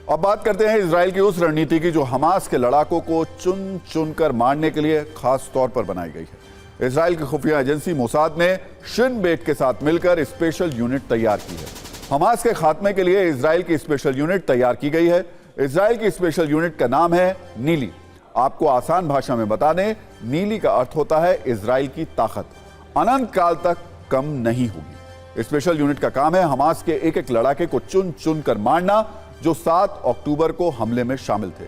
अब बात करते हैं इजराइल की उस रणनीति की जो हमास के लड़ाकों को चुन चुन कर मारने के लिए खास तौर पर बनाई गई है। इजराइल की खुफिया एजेंसी मोसाद ने शिन बेट के साथ मिलकर स्पेशल यूनिट तैयार की है। हमास के खात्मे के लिए इजराइल की स्पेशल यूनिट तैयार की गई है। इजराइल की स्पेशल यूनिट का नाम है नीली। आपको आसान भाषा में बता दें, नीली का अर्थ होता है इजराइल की ताकत, अनंत काल तक कम नहीं होगी। स्पेशल यूनिट का काम है हमास के एक एक लड़ाके को चुन चुन कर मारना जो 7 अक्टूबर को हमले में शामिल थे।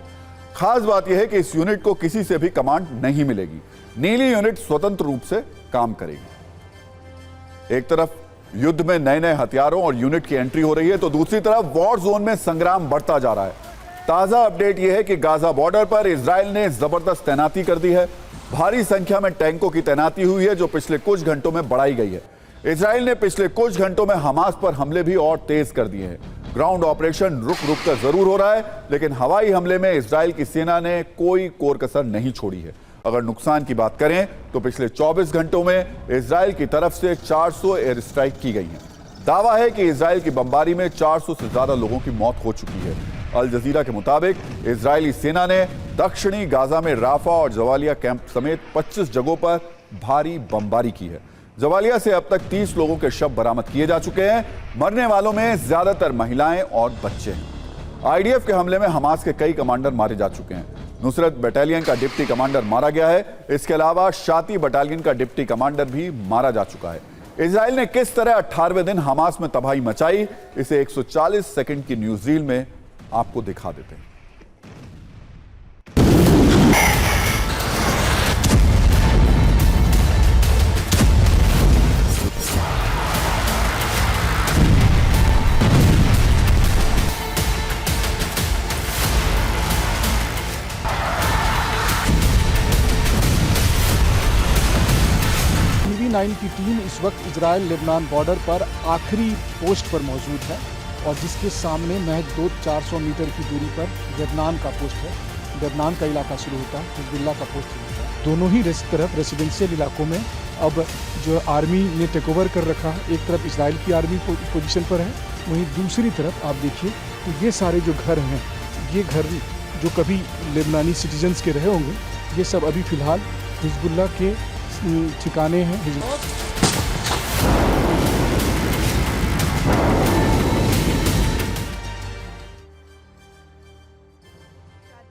खास बात यह है कि इस यूनिट को किसी से भी कमांड नहीं मिलेगी। नीली यूनिट स्वतंत्र रूप से काम करेगी। एक तरफ युद्ध में नए नए हथियारों और यूनिट की एंट्री हो रही है, तो दूसरी तरफ वॉर जोन में संग्राम बढ़ता जा रहा है। ताजा अपडेट यह है कि गाजा बॉर्डर पर इजराइल ने जबरदस्त तैनाती कर दी है। भारी संख्या में टैंकों की तैनाती हुई है जो पिछले कुछ घंटों में बढ़ाई गई है। इजराइल ने पिछले कुछ घंटों में हमास पर हमले भी और तेज कर दिए हैं। ग्राउंड ऑपरेशन रुक रुक कर जरूर हो रहा है, लेकिन हवाई हमले में इजराइल की सेना ने कोई कोर कसर नहीं छोड़ी है। अगर नुकसान की बात करें तो पिछले 24 घंटों में इजराइल की तरफ से 400 एयर स्ट्राइक की गई हैं। दावा है कि इजराइल की बमबारी में 400 से ज्यादा लोगों की मौत हो चुकी है। अल जजीरा के मुताबिक इजरायली सेना ने दक्षिणी गाजा में राफा और जवालिया कैंप समेत 25 जगहों पर भारी बमबारी की है। जवालिया से अब तक 30 लोगों के शव बरामद किए जा चुके हैं। मरने वालों में ज्यादातर महिलाएं और बच्चे हैं। आईडीएफ के हमले में हमास के कई कमांडर मारे जा चुके हैं। नुसरत बटालियन का डिप्टी कमांडर मारा गया है। इसके अलावा शाती बटालियन का डिप्टी कमांडर भी मारा जा चुका है। इजराइल ने किस तरह 18वें दिन हमास में तबाही मचाई, इसे 140 सेकंड की न्यूज रील में आपको दिखा देते हैं। TV9 की टीम इस वक्त इजराइल लेबनान बॉर्डर पर आखिरी पोस्ट पर मौजूद है और जिसके सामने महज 200-400 मीटर की दूरी पर लेबनान का पोस्ट है। लेबनान का इलाका शुरू होता है, हिजबुल्लाह का पोस्ट शुरू होता है। दोनों ही तरफ रेसिडेंशियल इलाकों में अब जो आर्मी ने टेक ओवर कर रखा है। एक तरफ इजराइल की आर्मी पोजीशन पर है, वहीं दूसरी तरफ आप देखिए तो ये सारे जो घर हैं, ये घर जो कभी लेबनानी सिटीजन्स के रहे होंगे, ये सब अभी फिलहाल हिजबुल्लाह के ठिकाने हैं।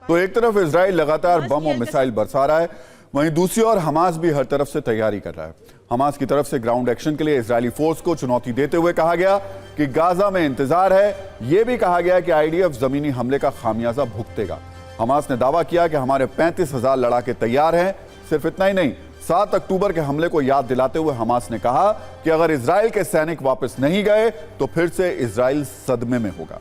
तो एक तरफ इजराइल लगातार बम और मिसाइल बरसा रहा है, वहीं दूसरी ओर हमास भी हर तरफ से तैयारी कर रहा है। हमास की तरफ से ग्राउंड एक्शन के लिए इजरायली फोर्स को चुनौती देते हुए कहा गया कि गाजा में इंतजार है। यह भी कहा गया कि आईडीएफ जमीनी हमले का खामियाजा भुगतेगा। हमास ने दावा किया कि हमारे 35,000 लड़ाके तैयार हैं। सिर्फ इतना ही नहीं, 7 अक्टूबर के हमले को याद दिलाते हुए हमास ने कहा कि अगर इजराइल के सैनिक वापस नहीं गए तो फिर से इजराइल सदमे में होगा।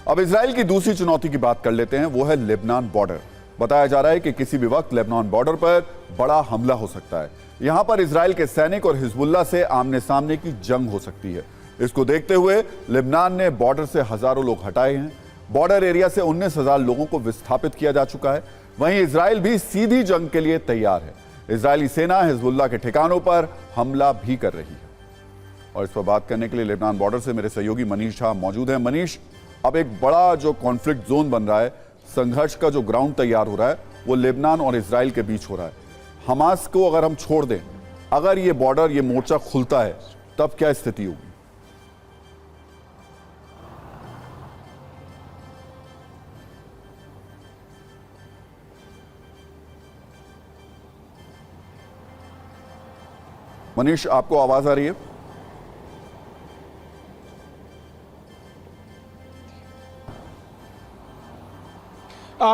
अब इजराइल की दूसरी चुनौती की बात कर लेते हैं, वो है लेबनान बॉर्डर। बताया जा रहा है कि किसी भी वक्त लेबनान बॉर्डर पर बड़ा हमला हो सकता है। यहां पर इजराइल के सैनिक और हिजबुल्लाह से आमने सामने की जंग हो सकती है। इसको देखते हुए लेबनान ने बॉर्डर से हजारों लोग हटाए हैं। बॉर्डर एरिया से 19,000 लोगों को विस्थापित किया जा चुका है। वहीं इजराइल भी सीधी जंग के लिए तैयार है। इजरायली सेना हिजबुल्लाह के ठिकानों पर हमला भी कर रही है। और इस पर बात करने के लिए लेबनान बॉर्डर से मेरे सहयोगी मनीष झा मौजूद हैं। मनीष, अब एक बड़ा जो कॉन्फ्लिक्ट जोन बन रहा है, संघर्ष का जो ग्राउंड तैयार हो रहा है, वो लेबनान और इजराइल के बीच हो रहा है। हमास को अगर हम छोड़ दें, अगर ये बॉर्डर, ये मोर्चा खुलता है, तब क्या स्थिति होगी? मनीष, आपको आवाज आ रही है?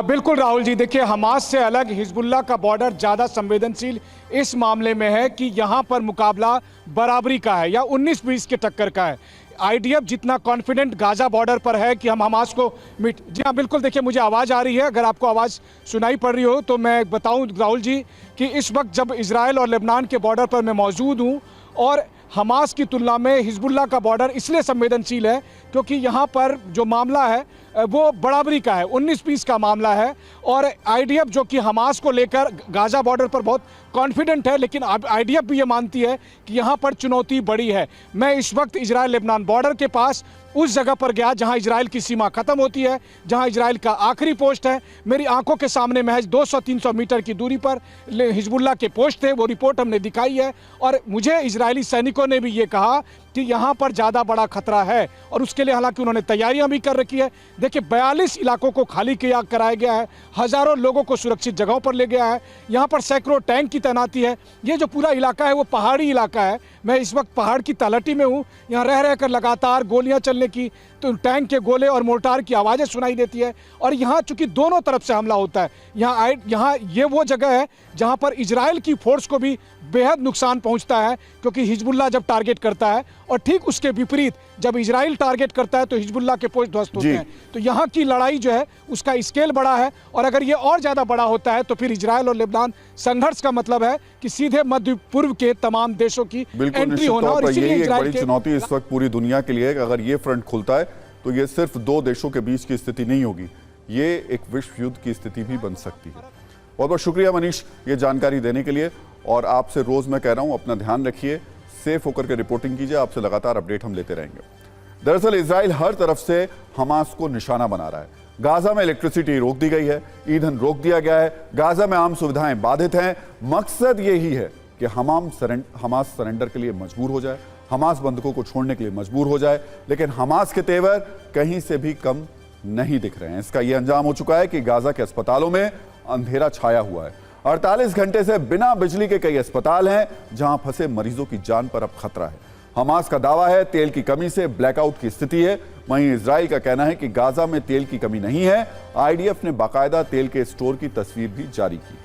बिल्कुल राहुल जी, देखिए हमास से अलग हिजबुल्लाह का बॉर्डर ज़्यादा संवेदनशील इस मामले में है कि यहाँ पर मुकाबला बराबरी का है या 19-20 के टक्कर का है। आईडीएफ जितना कॉन्फिडेंट गाजा बॉर्डर पर है कि हम हमास को जी हाँ बिल्कुल, देखिए मुझे आवाज़ आ रही है। अगर आपको आवाज़ सुनाई पड़ रही हो तो मैं बताऊं राहुल जी कि इस वक्त जब इजराइल और लेबनान के बॉर्डर पर मैं मौजूद हूँ और हमास की तुलना में हिजबुल्लाह का बॉर्डर इसलिए संवेदनशील है क्योंकि यहाँ पर जो मामला है वो बराबरी का है, 19-20 का मामला है। और आईडीएफ जो कि हमास को लेकर गाजा बॉर्डर पर बहुत कॉन्फिडेंट है, लेकिन अब आईडीएफ भी ये मानती है कि यहाँ पर चुनौती बड़ी है। मैं इस वक्त इजराइल लेबनान बॉर्डर के पास उस जगह पर गया जहां इजराइल की सीमा खत्म होती है, जहां इजराइल का आखिरी पोस्ट है। मेरी आंखों के सामने महज 200-300 मीटर की दूरी पर हिजबुल्लाह के पोस्ट थे, वो रिपोर्ट हमने दिखाई है। और मुझे इजरायली सैनिकों ने भी ये कहा कि यहाँ पर ज़्यादा बड़ा खतरा है, और उसके लिए हालांकि उन्होंने तैयारियां भी कर रखी है। देखिए 42 इलाकों को खाली कराया गया है, हज़ारों लोगों को सुरक्षित जगहों पर ले गया है। यहाँ पर सैकड़ों टैंक की तैनाती है। ये जो पूरा इलाका है वो पहाड़ी इलाका है। मैं इस वक्त पहाड़ की तलहटी में हूँ। यहाँ रह रहकर लगातार गोलियाँ चलने की, तो टैंक के गोले और मोर्टार की आवाज़ें सुनाई देती है। और यहाँ चूंकि दोनों तरफ से हमला होता है, यहाँ ये वो जगह है जहाँ पर इजराइल की फोर्स को भी बेहद नुकसान पहुँचता है, क्योंकि हिजबुल्लाह जब टारगेट करता है और ठीक उसके विपरीत जब इजराइल टारगेट करता है तो हिजबुल्लाह के पोस्ट ध्वस्त होते हैं। तो यहाँ की लड़ाई जो है उसका स्केल बड़ा है, और अगर ये और ज़्यादा बड़ा होता है तो फिर इजराइल और लेबनान संघर्ष का मतलब है कि सीधे मध्य पूर्व के तमाम देशों की एंट्री होना। और यही एक बड़ी चुनौती इस वक्त पूरी दुनिया के लिए है कि अगर ये फ्रंट खुलता है तो ये सिर्फ दो देशों के बीच की स्थिति नहीं होगी, ये एक विश्व युद्ध की स्थिति भी बन सकती है। बहुत बहुत शुक्रिया मनीष ये जानकारी देने के लिए। और आपसे रोज मैं कह रहा हूं अपना ध्यान रखिए, सेफ होकर के रिपोर्टिंग कीजिए, आपसे लगातार अपडेट हम लेते रहेंगे। दरअसल इजराइल हर तरफ से हमास को निशाना बना रहा है। गाजा में इलेक्ट्रिसिटी रोक दी गई है, ईंधन रोक दिया गया है, गाजा में आम सुविधाएं बाधित हैं। मकसद यही है कि हमास सरेंडर के लिए मजबूर हो जाए, हमास बंधकों को छोड़ने के लिए मजबूर हो जाए। लेकिन हमास के तेवर कहीं से भी कम नहीं दिख रहे हैं। इसका यह अंजाम हो चुका है कि गाजा के अस्पतालों में अंधेरा छाया हुआ है। 48 घंटे से बिना बिजली के कई अस्पताल हैं जहां फंसे मरीजों की जान पर अब खतरा है। हमास का दावा है तेल की कमी से ब्लैकआउट की स्थिति है, वहीं इजराइल का कहना है कि गाजा में तेल की कमी नहीं है। आईडीएफ ने बाकायदा तेल के स्टोर की तस्वीर भी जारी की।